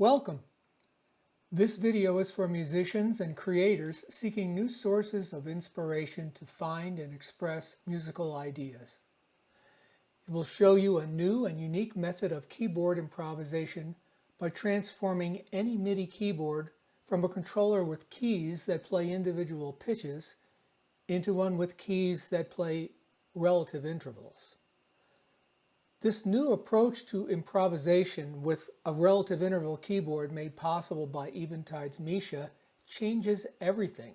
Welcome! This video is for musicians and creators seeking new sources of inspiration to find and express musical ideas. It will show you a new and unique method of keyboard improvisation by transforming any MIDI keyboard from a controller with keys that play individual pitches into one with keys that play relative intervals. This new approach to improvisation with a relative interval keyboard made possible by Eventide's Misha changes everything.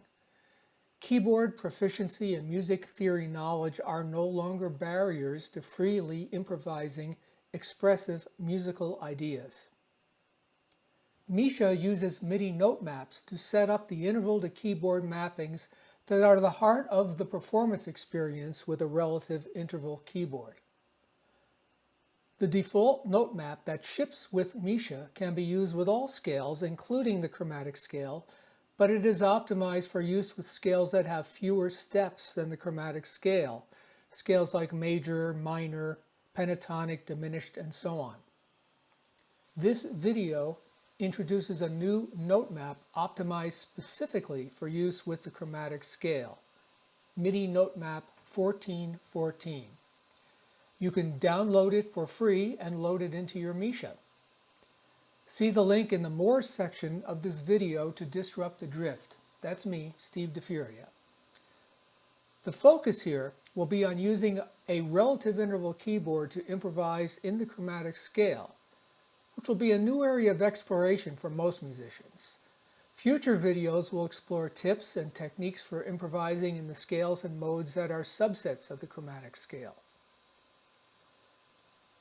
Keyboard proficiency and music theory knowledge are no longer barriers to freely improvising expressive musical ideas. Misha uses MIDI note maps to set up the interval to keyboard mappings that are the heart of the performance experience with a relative interval keyboard. The default note map that ships with Misha can be used with all scales, including the chromatic scale, but it is optimized for use with scales that have fewer steps than the chromatic scale, scales like major, minor, pentatonic, diminished, and so on. This video introduces a new note map optimized specifically for use with the chromatic scale, MIDI NoteMap1414. You can download it for free and load it into your Misha. See the link in the More section of this video to disrupt the drift. That's me, Steve DeFuria. The focus here will be on using a relative interval keyboard to improvise in the chromatic scale, which will be a new area of exploration for most musicians. Future videos will explore tips and techniques for improvising in the scales and modes that are subsets of the chromatic scale.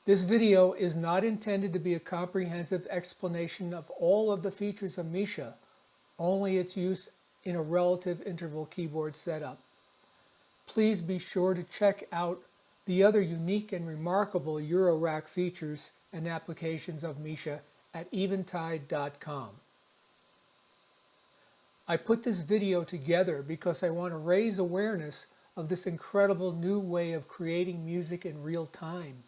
This video is not intended to be a comprehensive explanation of all of the features of Misha, only its use in a relative interval keyboard setup. Please be sure to check out the other unique and remarkable Eurorack features and applications of Misha at eventide.com. I put this video together because I want to raise awareness of this incredible new way of creating music in real time.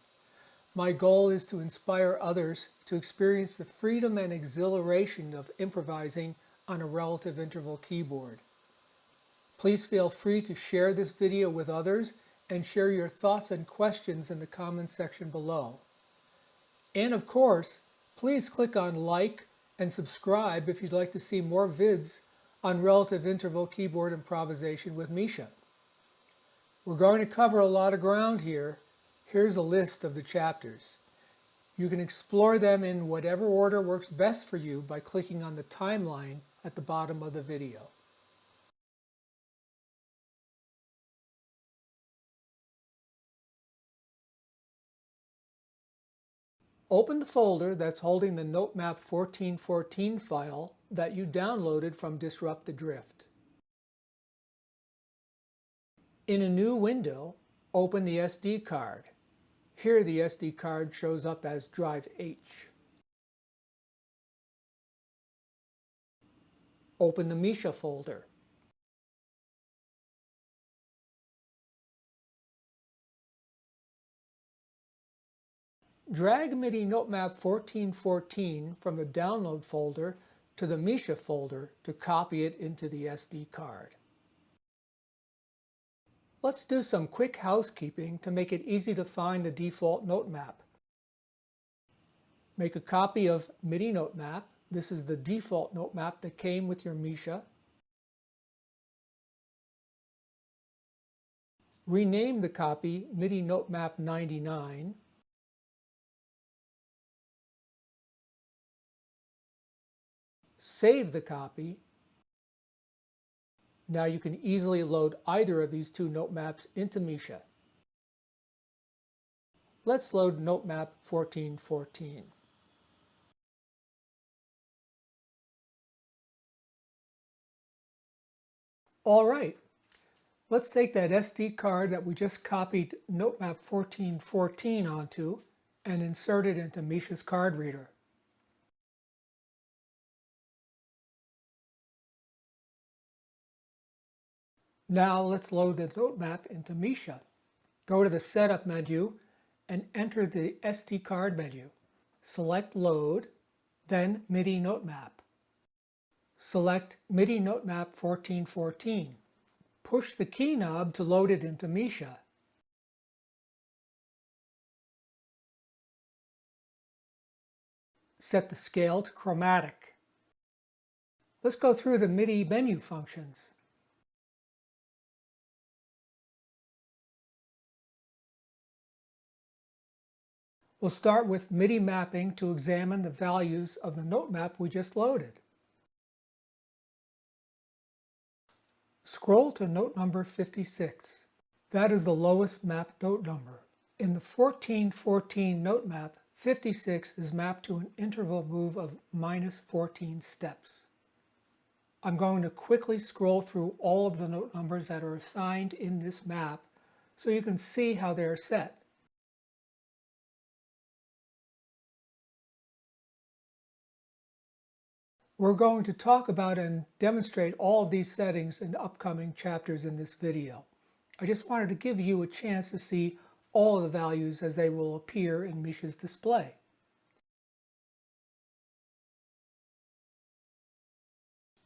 My goal is to inspire others to experience the freedom and exhilaration of improvising on a relative interval keyboard. Please feel free to share this video with others and share your thoughts and questions in the comments section below. And of course, please click on like and subscribe if you'd like to see more vids on relative interval keyboard improvisation with Misha. We're going to cover a lot of ground here. Here's a list of the chapters. You can explore them in whatever order works best for you by clicking on the timeline at the bottom of the video. Open the folder that's holding the NoteMap1414 file that you downloaded from Disrupt the Drift. In a new window, open the SD card. Here the SD card shows up as drive H. Open the Misha folder. Drag MIDI NoteMap1414 from the download folder to the Misha folder to copy it into the SD card. Let's do some quick housekeeping to make it easy to find the default note map. Make a copy of MIDI NoteMap. This is the default note map that came with your Misha. Rename the copy MIDI NoteMap99. Save the copy. Now you can easily load either of these two note maps into Misha. Let's load NoteMap 1414. All right, let's take that SD card that we just copied NoteMap 1414 onto and insert it into Misha's card reader. Now let's load the note map into Misha. Go to the Setup menu and enter the SD card menu. Select Load, then MIDI NoteMap. Select MIDI NoteMap1414. Push the key knob to load it into Misha. Set the scale to Chromatic. Let's go through the MIDI menu functions. We'll start with MIDI mapping to examine the values of the note map we just loaded. Scroll to note number 56. That is the lowest mapped note number. In the 1414 note map, 56 is mapped to an interval move of -14 steps. I'm going to quickly scroll through all of the note numbers that are assigned in this map so you can see how they are set. We're going to talk about and demonstrate all of these settings in upcoming chapters in this video. I just wanted to give you a chance to see all of the values as they will appear in Misha's display.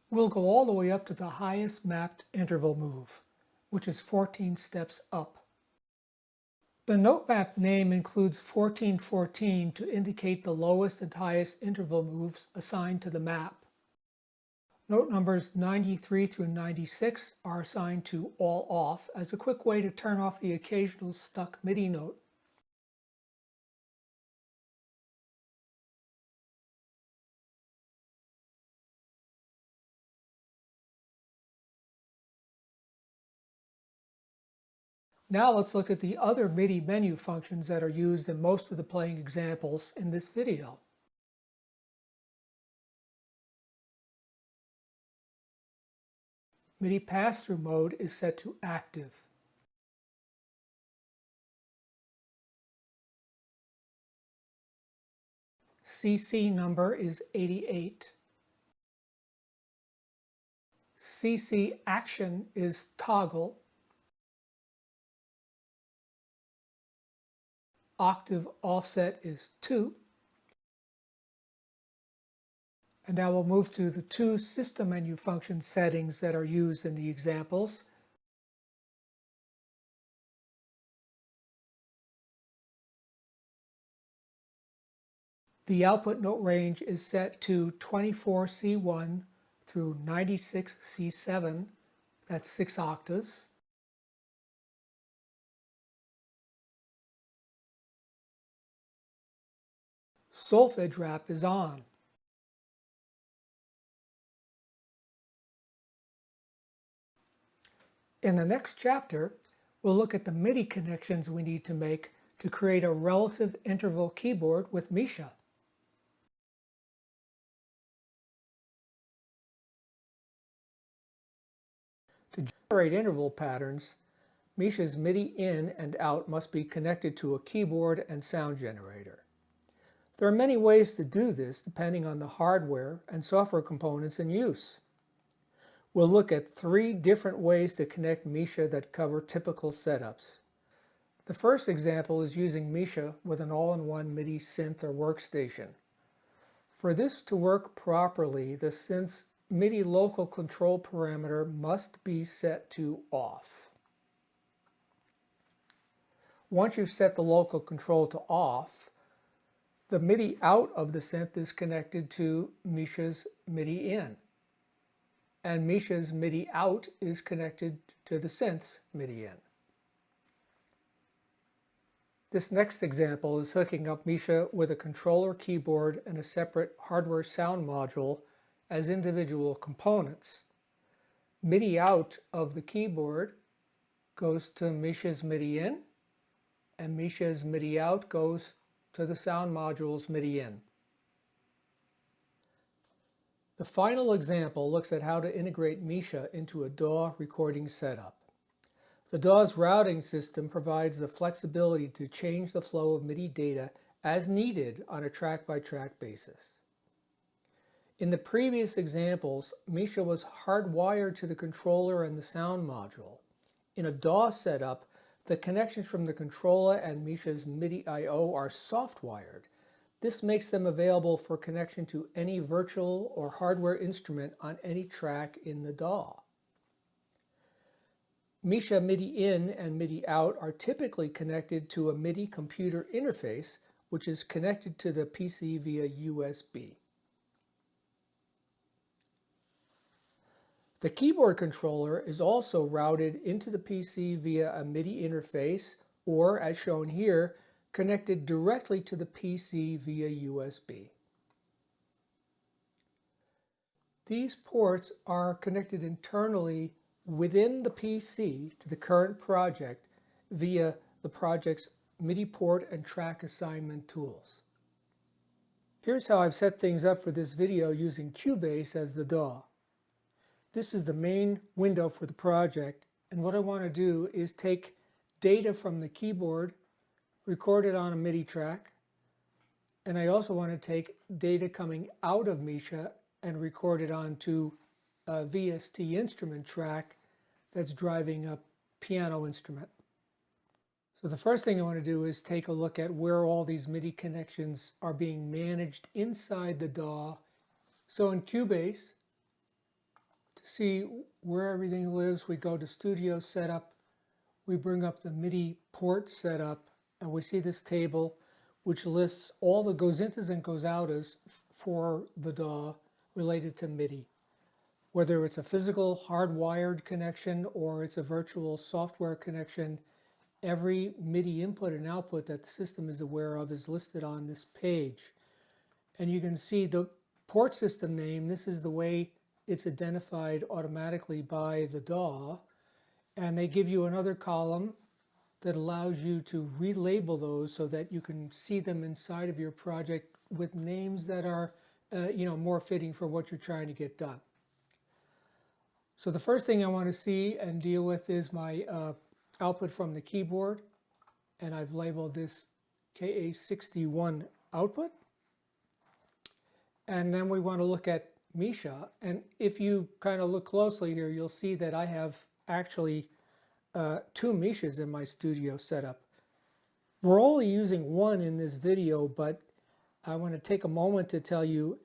We'll go all the way up to the highest mapped interval move, which is 14 steps up. The note map name includes 1414 to indicate the lowest and highest interval moves assigned to the map. Note numbers 93 through 96 are assigned to all off as a quick way to turn off the occasional stuck MIDI note. Now let's look at the other MIDI menu functions that are used in most of the playing examples in this video. MIDI pass-through mode is set to active. CC number is 88. CC action is toggle. Octave offset is 2. And now we'll move to the two system menu function settings that are used in the examples. The output note range is set to 24C1 through 96C7, that's 6 octaves. Solfege wrap is on. In the next chapter, we'll look at the MIDI connections we need to make to create a relative interval keyboard with Misha. To generate interval patterns, Misha's MIDI in and out must be connected to a keyboard and sound generator. There are many ways to do this depending on the hardware and software components in use. We'll look at 3 different ways to connect Misha that cover typical setups. The first example is using Misha with an all-in-one MIDI synth or workstation. For this to work properly, the synth's MIDI local control parameter must be set to off. Once you've set the local control to off, the MIDI out of the synth is connected to Misha's MIDI in. And Misha's MIDI out is connected to the synth's MIDI in. This next example is hooking up Misha with a controller keyboard and a separate hardware sound module as individual components. MIDI out of the keyboard goes to Misha's MIDI in, and Misha's MIDI out goes to the sound module's MIDI in. The final example looks at how to integrate Misha into a DAW recording setup. The DAW's routing system provides the flexibility to change the flow of MIDI data as needed on a track-by-track basis. In the previous examples, Misha was hardwired to the controller and the sound module. In a DAW setup, the connections from the controller and Misha's MIDI I/O are soft-wired. This makes them available for connection to any virtual or hardware instrument on any track in the DAW. Misha MIDI in and MIDI out are typically connected to a MIDI computer interface, which is connected to the PC via USB. The keyboard controller is also routed into the PC via a MIDI interface, or as shown here, connected directly to the PC via USB. These ports are connected internally within the PC to the current project via the project's MIDI port and track assignment tools. Here's how I've set things up for this video using Cubase as the DAW. This is the main window for the project, and what I want to do is take data from the keyboard, record it on a MIDI track, and I also want to take data coming out of Misha and record it onto a VST instrument track that's driving a piano instrument. So the first thing I want to do is take a look at where all these MIDI connections are being managed inside the DAW. So in Cubase, to see where everything lives, we go to Studio Setup, we bring up the MIDI port setup, and we see this table which lists all the goes intas and goes outas for the DAW related to MIDI. Whether it's a physical hardwired connection or it's a virtual software connection, every MIDI input and output that the system is aware of is listed on this page. And you can see the port system name. This is the way it's identified automatically by the DAW. And they give you another column that allows you to relabel those so that you can see them inside of your project with names that are more fitting for what you're trying to get done. So the first thing I want to see and deal with is my output from the keyboard, and I've labeled this KA61 output. And then we want to look at Misha, and if you kind of look closely here, you'll see that I have actually two Mishas in my studio setup. We're only using one in this video, but I want to take a moment to tell you,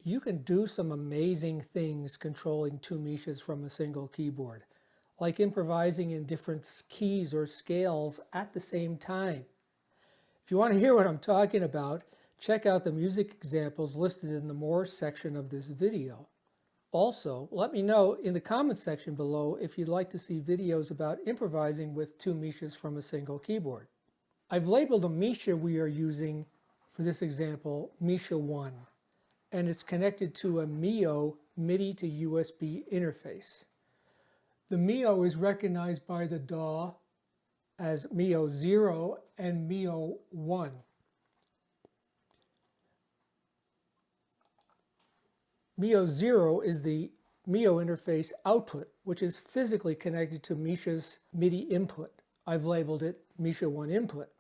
you can do some amazing things controlling two Mishas from a single keyboard, like improvising in different keys or scales at the same time. If you want to hear what I'm talking about, check out the music examples listed in the More section of this video. Also, let me know in the comments section below if you'd like to see videos about improvising with two Mishas from a single keyboard. I've labeled the Misha we are using for this example Misha 1, and it's connected to a Mio MIDI to USB interface. The Mio is recognized by the DAW as Mio 0 and Mio 1. Mio 0 is the Mio interface output, which is physically connected to Misha's MIDI input. I've labeled it Misha 1 input.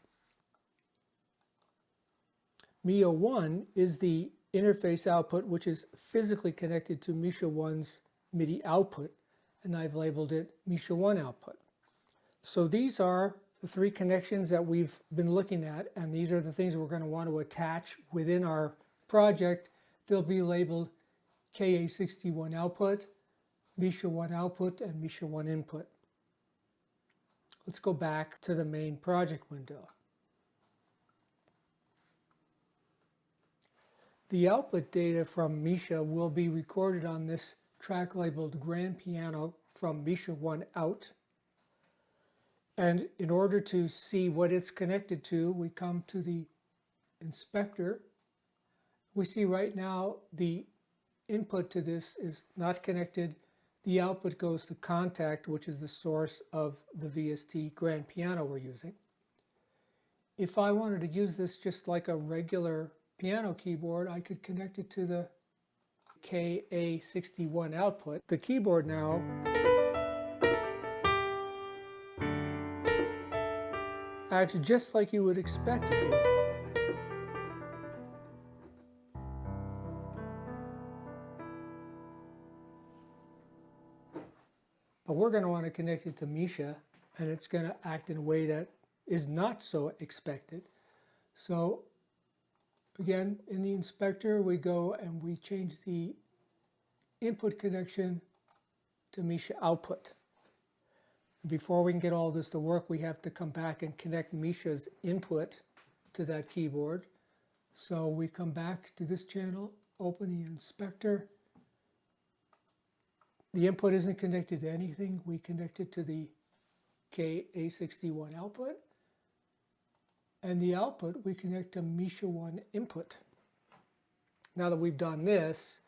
Mio 1 is the interface output, which is physically connected to Misha 1's MIDI output, and I've labeled it Misha 1 output. So these are the three connections that we've been looking at, and these are the things we're going to want to attach within our project. They'll be labeled KA61 output, Misha 1 output, and Misha 1 input. Let's go back to the main project window. The output data from Misha will be recorded on this track labeled Grand Piano from Misha 1 out. And in order to see what it's connected to, we come to the inspector. We see right now the input to this is not connected. The output goes to contact, which is the source of the VST Grand Piano we're using. If I wanted to use this just like a regular piano keyboard, I could connect it to the KA61 output. The keyboard now acts just like you would expect it to. But we're going to want to connect it to Misha, and it's going to act in a way that is not so expected. So Again, in the inspector, we go and we change the input connection to Misha output. Before we can get all this to work, we have to come back and connect Misha's input to that keyboard. So we come back to this channel, open the inspector. The input isn't connected to anything. We connect it to the KA61 output. And the output we connect to Misha 1 input. Now that we've done this,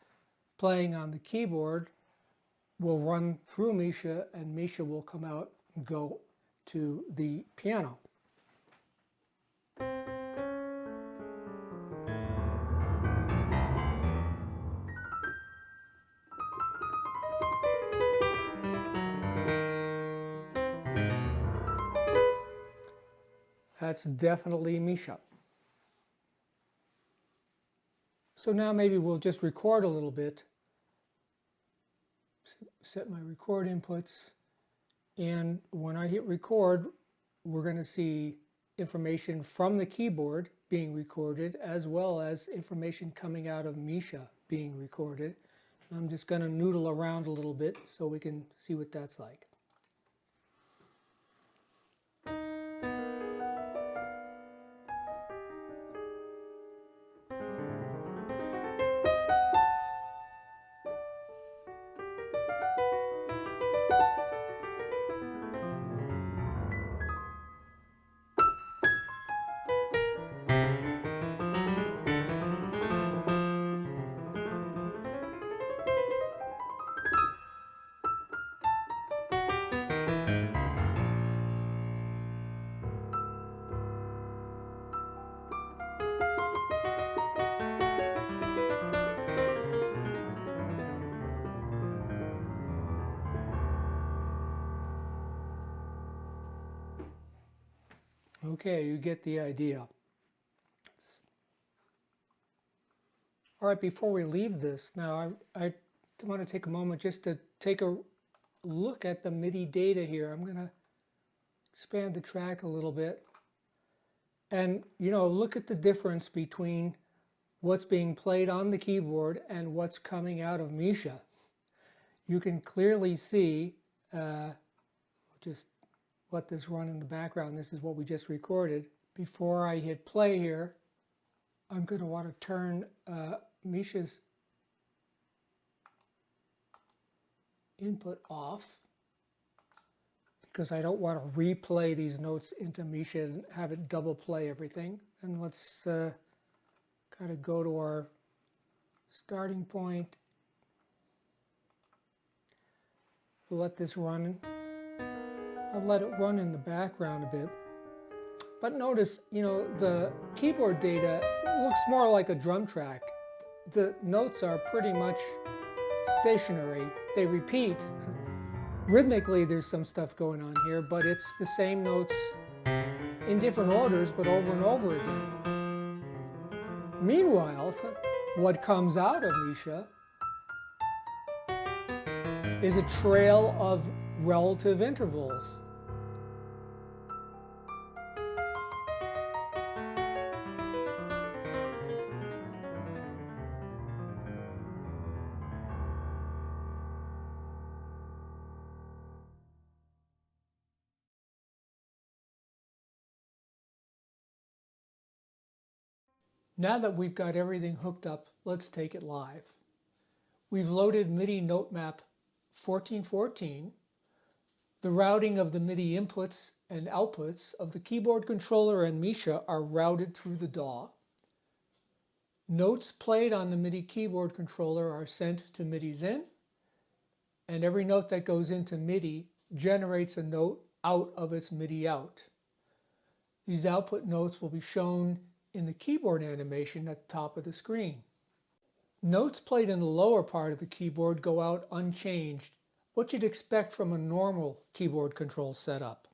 playing on the keyboard will run through Misha, and Misha will come out and go to the piano. That's definitely Misha. So now maybe we'll just record a little bit. Set my record inputs. And when I hit record, we're going to see information from the keyboard being recorded, as well as information coming out of Misha being recorded. I'm just going to noodle around a little bit so we can see what that's like. Okay, you get the idea. All right, before we leave this, now I want to take a moment just to take a look at the MIDI data here. I'm going to expand the track a little bit. And, look at the difference between what's being played on the keyboard and what's coming out of Misha. You can clearly see just let this run in the background. This is what we just recorded. Before I hit play here, I'm going to want to turn Misha's input off, because I don't want to replay these notes into Misha and have it double play everything. And let's kind of go to our starting point. We'll let this run. I'll let it run in the background a bit. But notice, the keyboard data looks more like a drum track. The notes are pretty much stationary. They repeat. Rhythmically, there's some stuff going on here, but it's the same notes in different orders, but over and over again. Meanwhile, what comes out of Misha is a trail of relative intervals. Now that we've got everything hooked up, let's take it live. We've loaded MIDI NoteMap1414. The routing of the MIDI inputs and outputs of the keyboard controller and Misha are routed through the DAW. Notes played on the MIDI keyboard controller are sent to MIDI's in, and every note that goes into MIDI generates a note out of its MIDI out. These output notes will be shown in the keyboard animation at the top of the screen. Notes played in the lower part of the keyboard go out unchanged, what you'd expect from a normal keyboard control setup.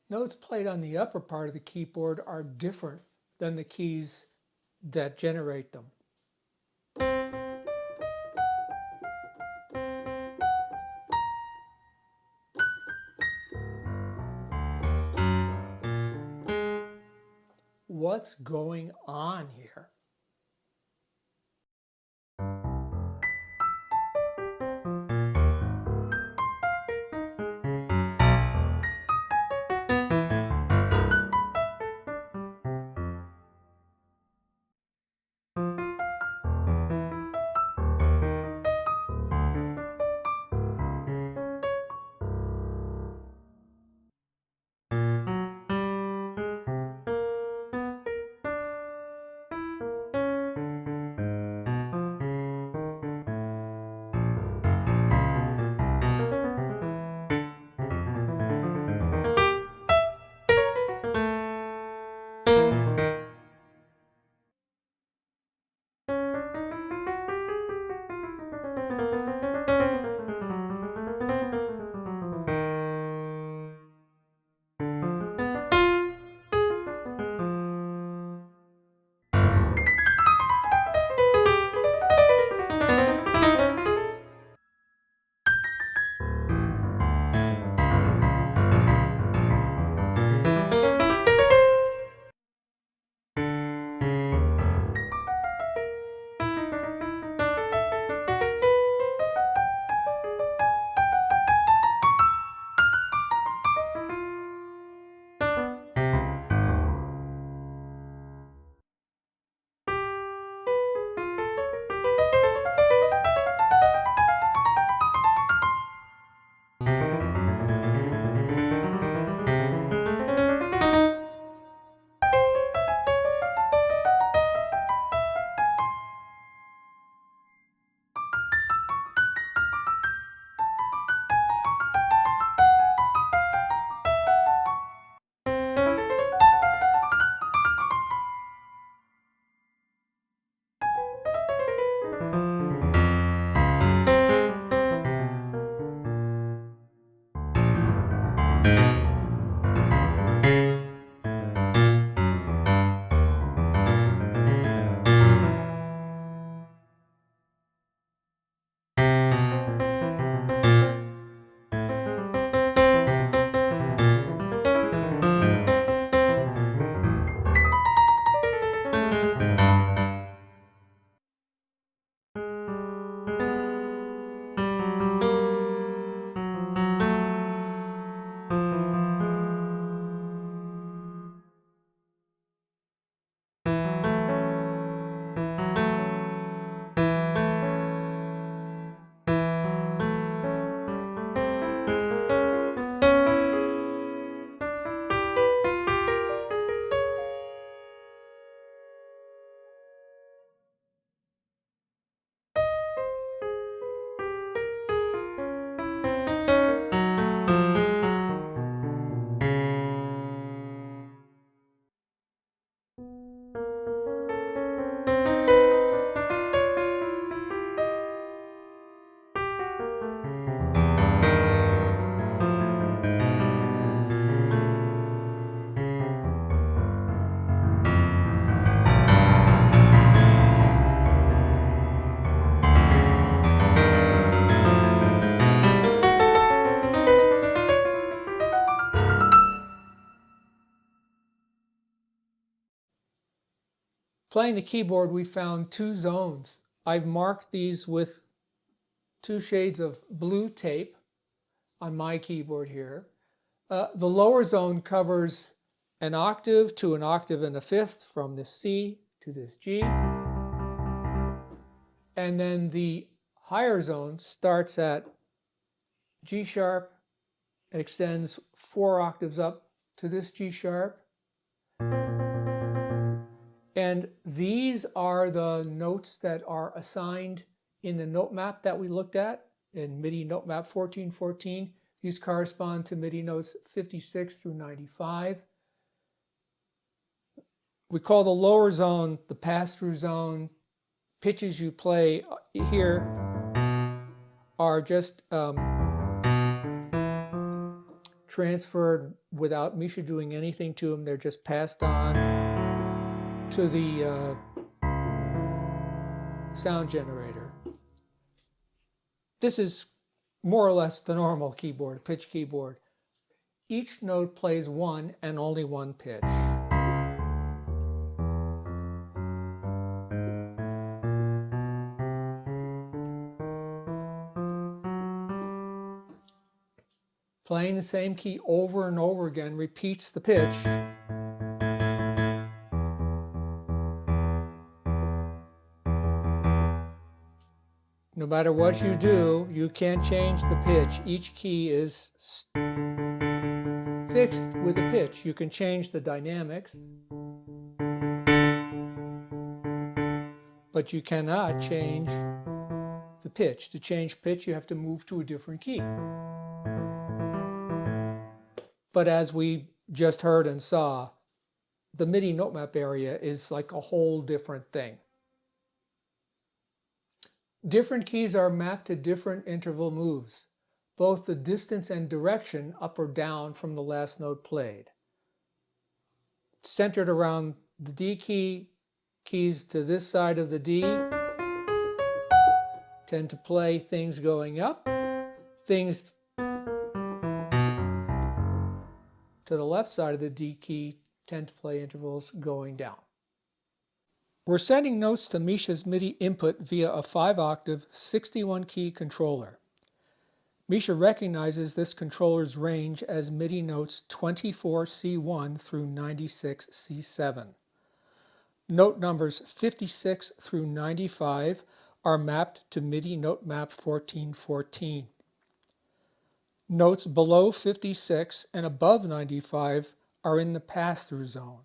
Notes played on the upper part of the keyboard are different than the keys that generate them. what's going on here? Playing the keyboard, we found two zones. I've marked these with two shades of blue tape on my keyboard here. The lower zone covers an octave to an octave and a fifth from this C to this G. And then the higher zone starts at G sharp, extends 4 octaves up to this G sharp. And these are the notes that are assigned in the note map that we looked at in MIDI NoteMap1414. These correspond to MIDI notes 56 through 95. We call the lower zone the pass-through zone. Pitches you play here are just transferred without Misha doing anything to them. They're just passed on to the sound generator. This is more or less the normal keyboard, pitch keyboard. Each note plays one and only one pitch. Playing the same key over and over again repeats the pitch. No matter what you do, you can't change the pitch. Each key is fixed with the pitch. You can change the dynamics, but you cannot change the pitch. To change pitch, you have to move to a different key. But as we just heard and saw, the MIDI NoteMap area is like a whole different thing. Different keys are mapped to different interval moves, both the distance and direction up or down from the last note played. Centered around the D key, keys to this side of the D tend to play things going up, things to the left side of the D key tend to play intervals going down. We're sending notes to Misha's MIDI input via a 5-octave, 61-key controller. Misha recognizes this controller's range as MIDI notes 24C1 through 96C7. Note numbers 56 through 95 are mapped to MIDI NoteMap1414. Notes below 56 and above 95 are in the pass-through zone.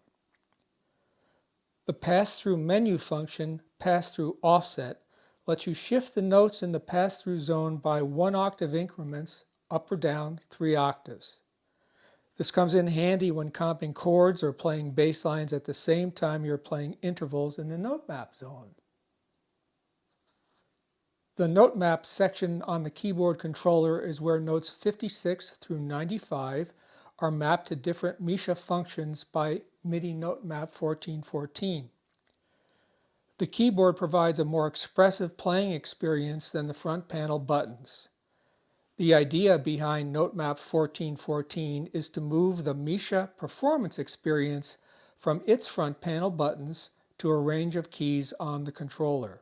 The pass-through menu function, pass-through offset, lets you shift the notes in the pass-through zone by 1-octave increments, up or down 3 octaves. This comes in handy when comping chords or playing bass lines at the same time you're playing intervals in the note map zone. The note map section on the keyboard controller is where notes 56 through 95 are mapped to different Misha functions by MIDI NoteMap1414. The keyboard provides a more expressive playing experience than the front panel buttons. The idea behind NoteMap 1414 is to move the Misha performance experience from its front panel buttons to a range of keys on the controller.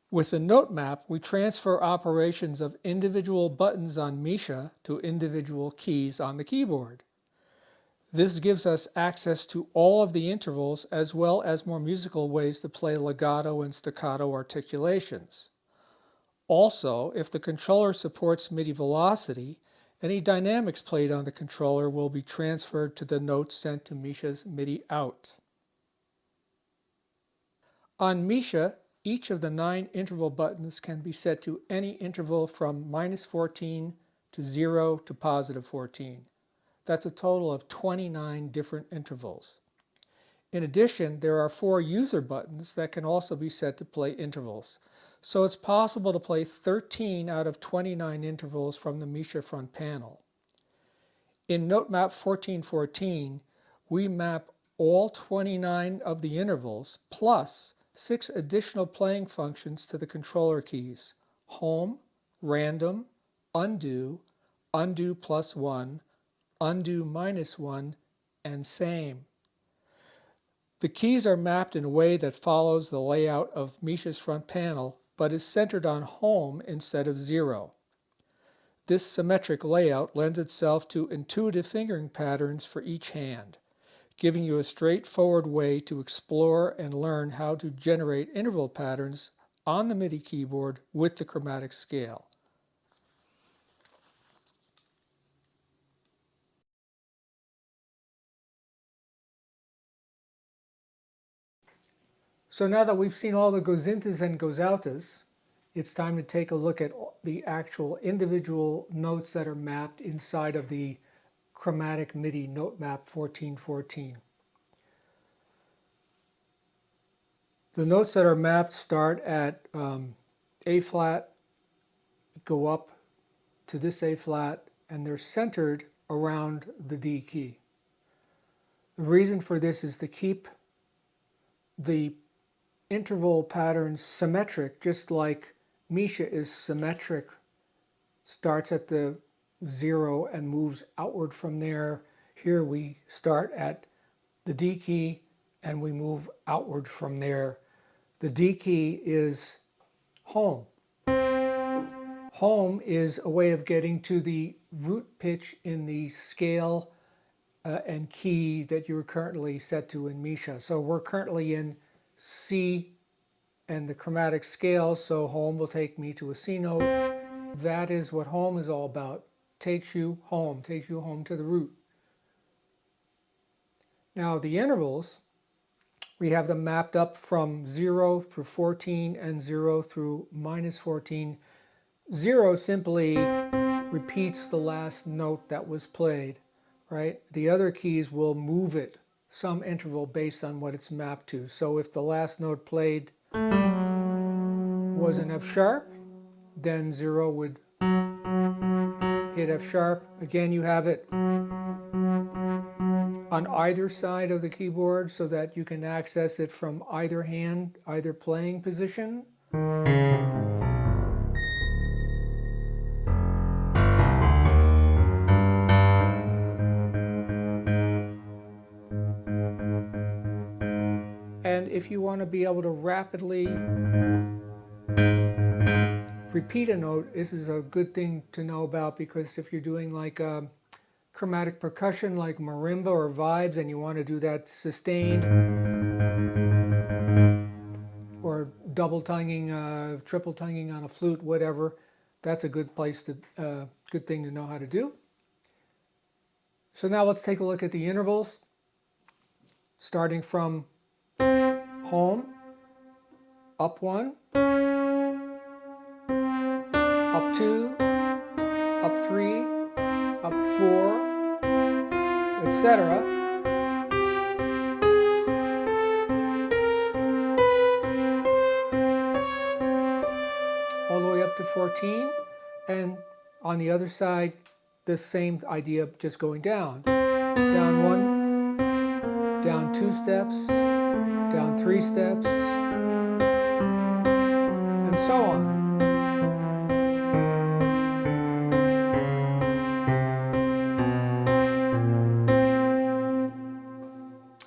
With the NoteMap, we transfer operations of individual buttons on Misha to individual keys on the keyboard. This gives us access to all of the intervals as well as more musical ways to play legato and staccato articulations. Also, if the controller supports MIDI velocity, any dynamics played on the controller will be transferred to the notes sent to Misha's MIDI out. On Misha, each of the 9 interval buttons can be set to any interval from -14 to 0 to +14. That's a total of 29 different intervals. In addition, there are 4 user buttons that can also be set to play intervals. So it's possible to play 13 out of 29 intervals from the Misha front panel. In NoteMap 1414, we map all 29 of the intervals plus 6 additional playing functions to the controller keys: home, random, undo, undo +1, undo -1, and same. The keys are mapped in a way that follows the layout of Misha's front panel, but is centered on home instead of 0. This symmetric layout lends itself to intuitive fingering patterns for each hand, giving you a straightforward way to explore and learn how to generate interval patterns on the MIDI keyboard with the chromatic scale. So now that we've seen all the goes intas and goes outas, it's time to take a look at the actual individual notes that are mapped inside of the Chromatic MIDI NoteMap 1414. The notes that are mapped start at A flat, go up to this A flat, and they're centered around the D key. The reason for this is to keep the interval patterns symmetric, just like Misha is symmetric, starts at the 0 and moves outward from there. Here we start at the D key and we move outward from there. The D key is home. Home is a way of getting to the root pitch in the scale and key that you're currently set to in Misha. So we're currently in C and the chromatic scale, so home will take me to a C note. That is what home is all about. Takes you home to the root. Now the intervals, we have them mapped up from 0 through 14 and 0 through -14. 0 simply repeats the last note that was played, right? The other keys will move it some interval based on what it's mapped to. So if the last note played was an F sharp, then 0 would hit F sharp. Again, you have it on either side of the keyboard so that you can access it from either hand, either playing position. And if you want to be able to rapidly repeat a note, this is a good thing to know about, because if you're doing like a chromatic percussion like marimba or vibes and you want to do that sustained or double tonguing, triple tonguing on a flute, whatever, that's a good place to, good thing to know how to do. So now let's take a look at the intervals, starting from home, up 1, up 2, up 3, up 4, etc. All the way up to 14, and on the other side, the same idea, just going down. Down 1, down 2 steps, down 3 steps, and so on.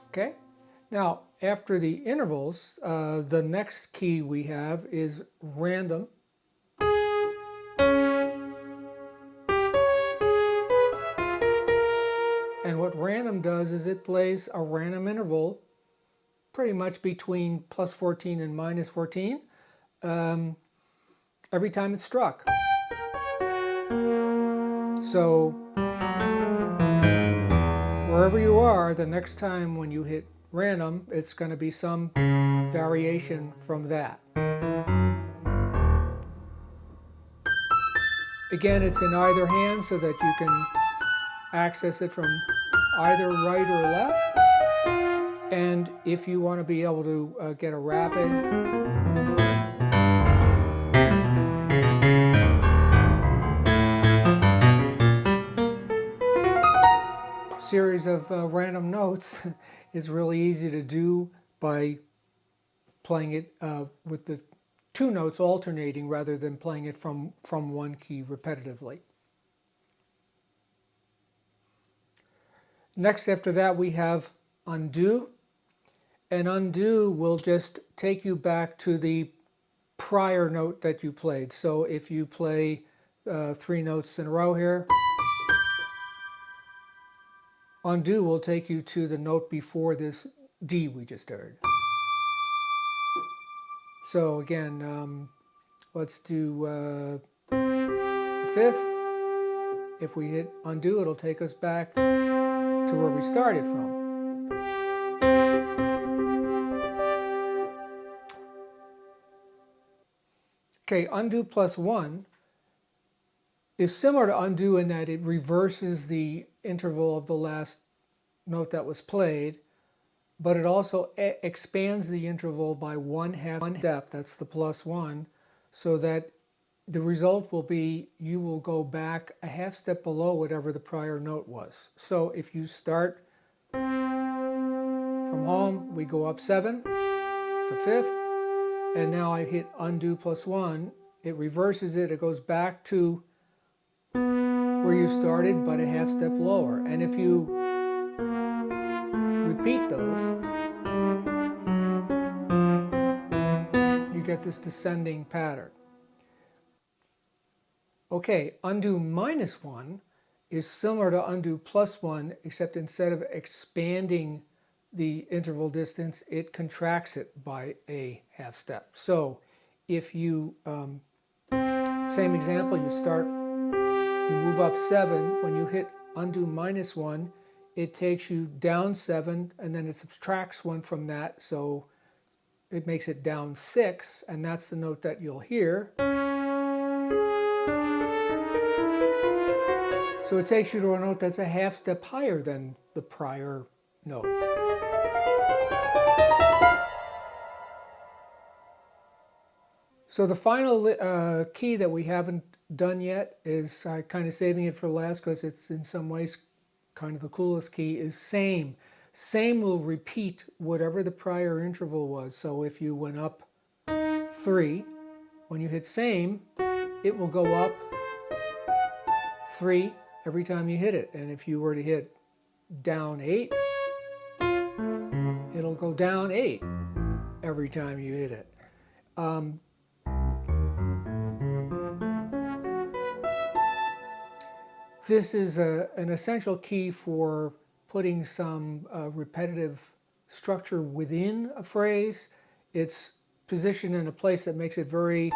Okay, now after the intervals, the next key we have is random. And what random does is it plays a random interval pretty much between +14 and -14 every time it's struck. So wherever you are, the next time when you hit random, it's going to be some variation from that. Again, it's in either hand so that you can access it from either right or left. And if you want to be able to get a rapid series of random notes, it's really easy to do by playing it with the 2 notes alternating rather than playing it from one key repetitively. Next, after that, we have undo. And undo will just take you back to the prior note that you played. So if you play 3 notes in a row here, undo will take you to the note before this D we just heard. So again, let's do a 5th. If we hit undo, it'll take us back to where we started from. Okay, undo +1 is similar to undo in that it reverses the interval of the last note that was played, but it also expands the interval by 1/2 step, that's the +1, so that the result will be you will go back a 1/2 step below whatever the prior note was. So if you start from home, we go up 7, it's a 5th, and now I hit undo +1, it reverses it, it goes back to where you started but a 1/2 step lower. And if you repeat those, you get this descending pattern. Okay, undo -1 is similar to undo +1, except instead of expanding the interval distance, it contracts it by a half step. So if you, same example, you move up 7, when you hit undo -1, it takes you down 7, and then it subtracts 1 from that, so it makes it down 6, and that's the note that you'll hear. So it takes you to a note that's a half step higher than the prior note. So the final key that we haven't done yet is kind of saving it for last because it's in some ways kind of the coolest key, is same. Same will repeat whatever the prior interval was. So if you went up 3, when you hit same, it will go up 3 every time you hit it. And if you were to hit down 8, it'll go down 8 every time you hit it. This is an essential key for putting some repetitive structure within a phrase. It's positioned in a place that makes it very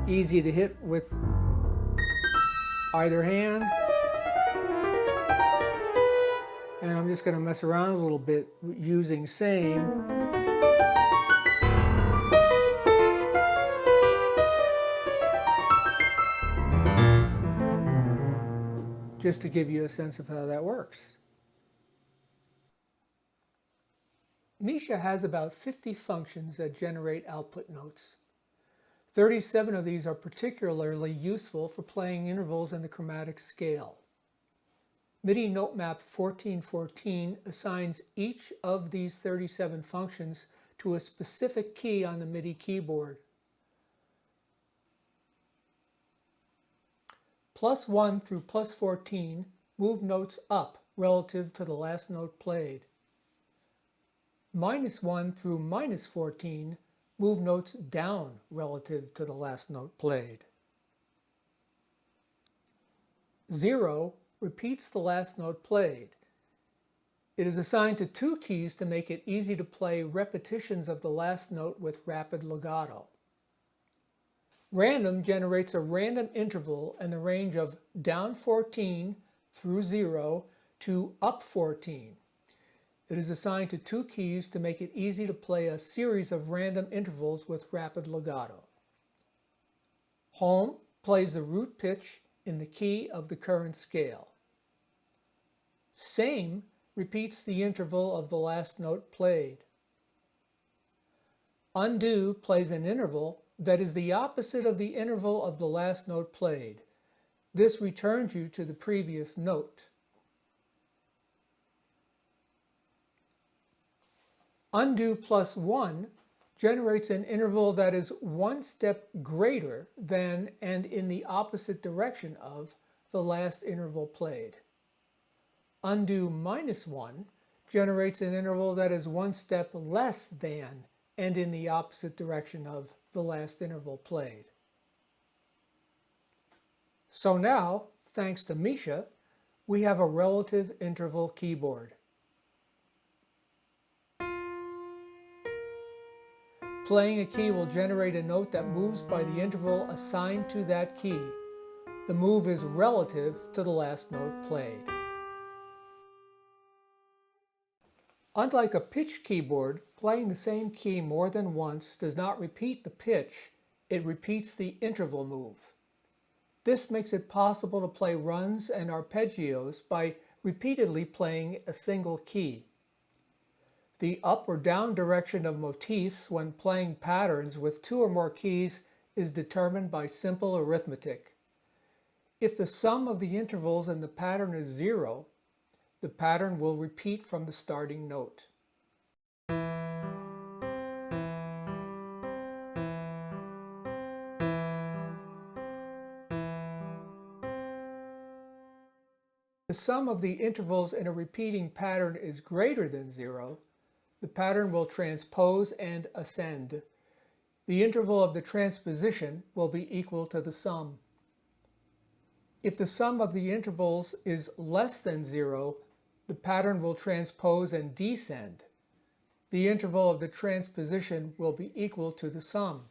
easy to hit with either hand. And I'm just going to mess around a little bit using same. Just to give you a sense of how that works. Misha has about 50 functions that generate output notes. 37 of these are particularly useful for playing intervals in the chromatic scale. MIDI NoteMap1414 assigns each of these 37 functions to a specific key on the MIDI keyboard. +1 through +14 move notes up relative to the last note played. -1 through -14 move notes down relative to the last note played. 0 repeats the last note played. It is assigned to 2 keys to make it easy to play repetitions of the last note with rapid legato. Random generates a random interval in the range of down 14 through 0 to up 14. It is assigned to 2 keys to make it easy to play a series of random intervals with rapid legato. Home plays the root pitch in the key of the current scale. Same repeats the interval of the last note played. Undo plays an interval that is the opposite of the interval of the last note played. This returns you to the previous note. Undo +1 generates an interval that is 1 step greater than and in the opposite direction of the last interval played. Undo -1 generates an interval that is 1 step less than and in the opposite direction of the last interval played. So now, thanks to Misha, we have a relative interval keyboard. Playing a key will generate a note that moves by the interval assigned to that key. The move is relative to the last note played. Unlike a pitch keyboard, playing the same key more than once does not repeat the pitch, it repeats the interval move. This makes it possible to play runs and arpeggios by repeatedly playing a single key. The up or down direction of motifs when playing patterns with 2 or more keys is determined by simple arithmetic. If the sum of the intervals in the pattern is 0, the pattern will repeat from the starting note. If the sum of the intervals in a repeating pattern is greater than 0, the pattern will transpose and ascend. The interval of the transposition will be equal to the sum. If the sum of the intervals is less than 0, the pattern will transpose and descend. The interval of the transposition will be equal to the sum.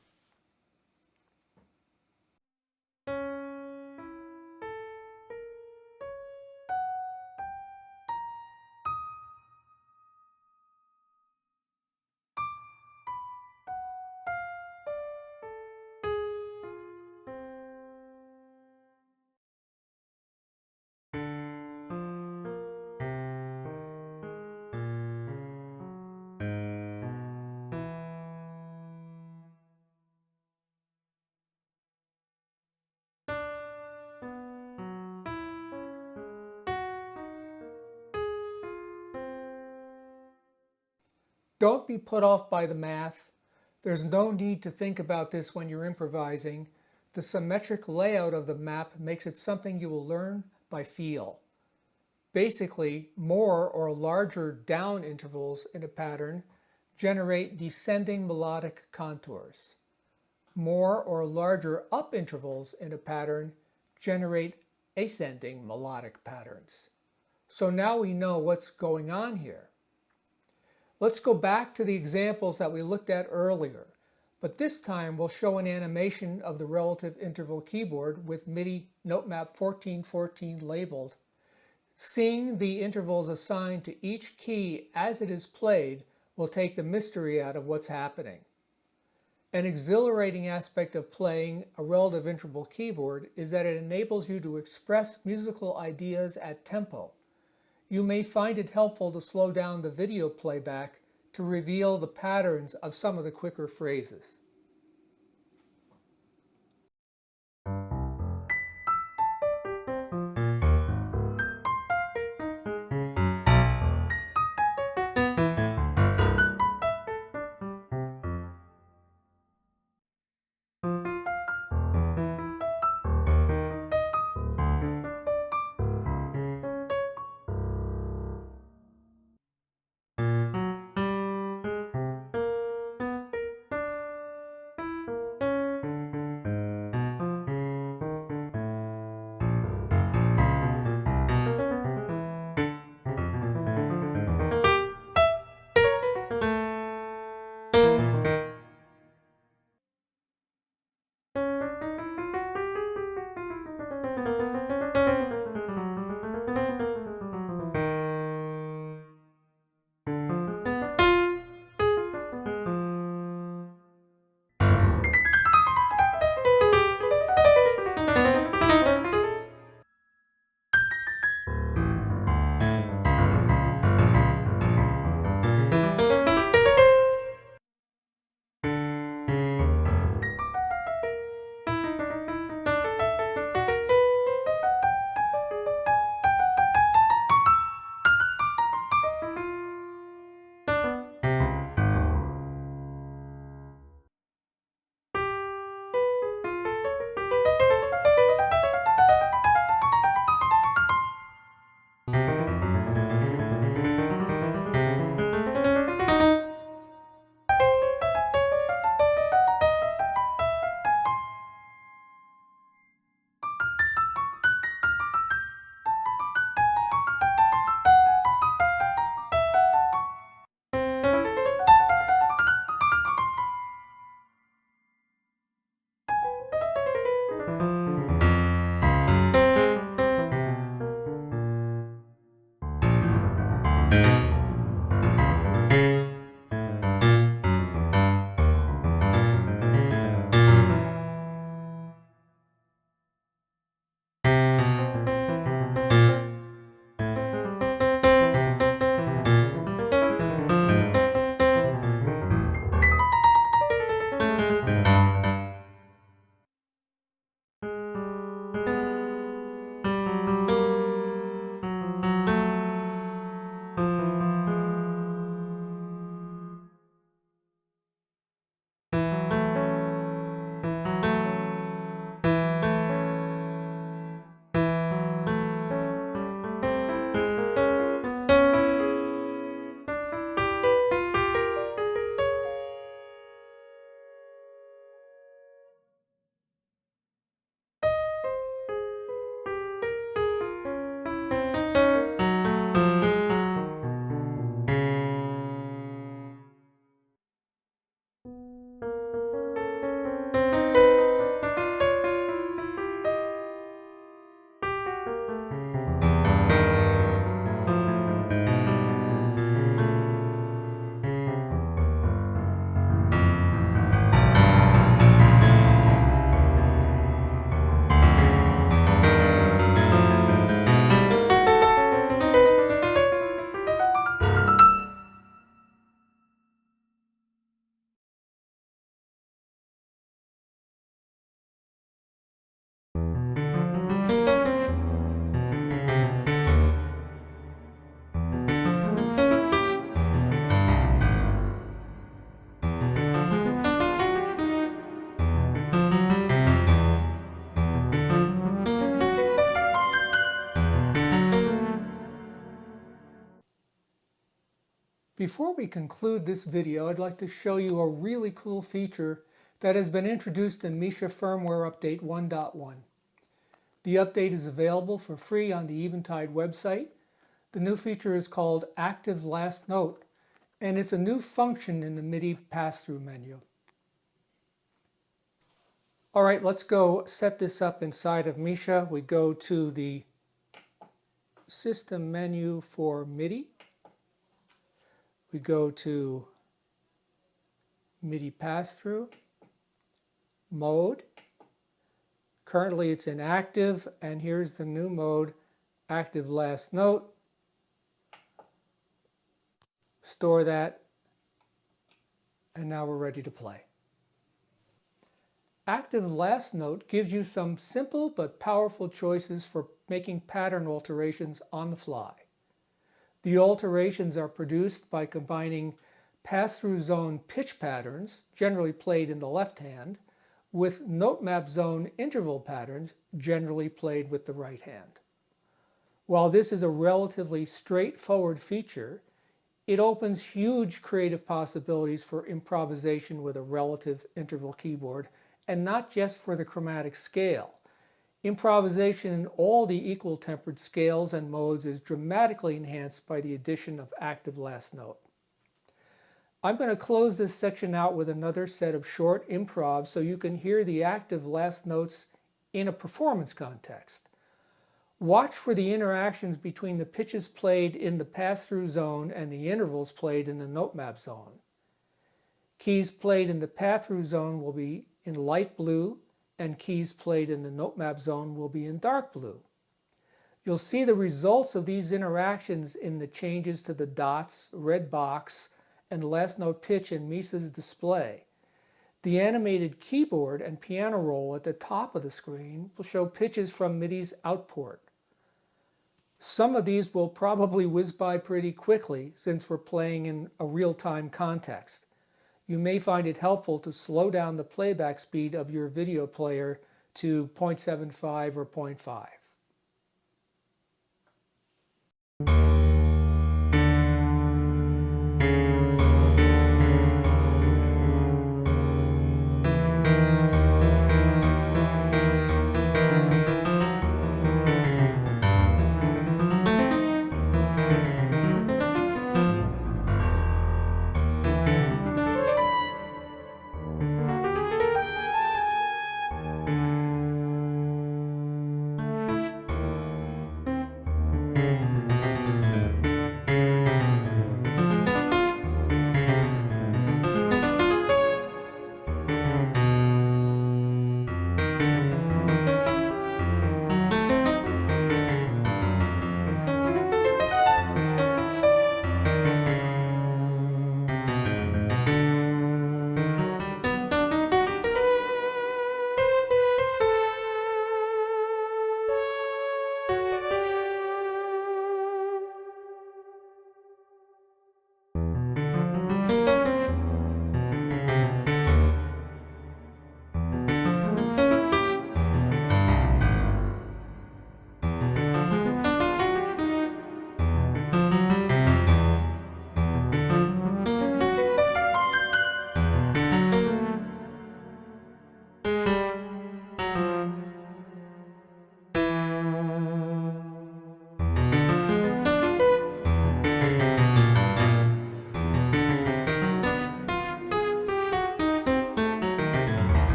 Don't be put off by the math. There's no need to think about this when you're improvising. The symmetric layout of the map makes it something you will learn by feel. Basically, more or larger down intervals in a pattern generate descending melodic contours. More or larger up intervals in a pattern generate ascending melodic patterns. So now we know what's going on here. Let's go back to the examples that we looked at earlier, but this time we'll show an animation of the relative interval keyboard with MIDI NoteMap1414 labeled. Seeing the intervals assigned to each key as it is played will take the mystery out of what's happening. An exhilarating aspect of playing a relative interval keyboard is that it enables you to express musical ideas at tempo. You may find it helpful to slow down the video playback to reveal the patterns of some of the quicker phrases. Before we conclude this video, I'd like to show you a really cool feature that has been introduced in Misha firmware update 1.1. The update is available for free on the Eventide website. The new feature is called Active Last Note, and it's a new function in the MIDI pass-through menu. All right, let's go set this up inside of Misha. We go to the System menu for MIDI. We go to MIDI pass-through, mode. Currently it's in active, and here's the new mode, active last note. Store that, and now we're ready to play. Active last note gives you some simple but powerful choices for making pattern alterations on the fly. The alterations are produced by combining pass-through zone pitch patterns, generally played in the left hand, with NoteMap zone interval patterns, generally played with the right hand. While this is a relatively straightforward feature, it opens huge creative possibilities for improvisation with a relative interval keyboard, and not just for the chromatic scale. Improvisation in all the equal tempered scales and modes is dramatically enhanced by the addition of active last note. I'm going to close this section out with another set of short improvs so you can hear the active last notes in a performance context. Watch for the interactions between the pitches played in the pass-through zone and the intervals played in the NoteMap zone. Keys played in the pass-through zone will be in light blue, and keys played in the NoteMap zone will be in dark blue. You'll see the results of these interactions in the changes to the dots, red box, and last note pitch in Misha's display. The animated keyboard and piano roll at the top of the screen will show pitches from MIDI's output. Some of these will probably whiz by pretty quickly since we're playing in a real-time context. You may find it helpful to slow down the playback speed of your video player to 0.75 or 0.5.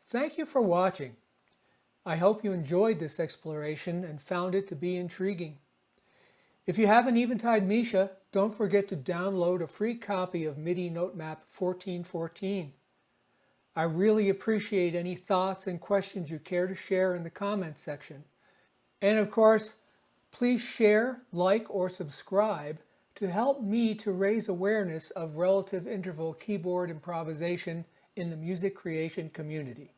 Thank you for watching. I hope you enjoyed this exploration and found it to be intriguing. If you have an Eventide Misha, don't forget to download a free copy of MIDI NoteMap 1414. I really appreciate any thoughts and questions you care to share in the comments section. And of course, please share, like, or subscribe to help me to raise awareness of relative interval keyboard improvisation in the music creation community.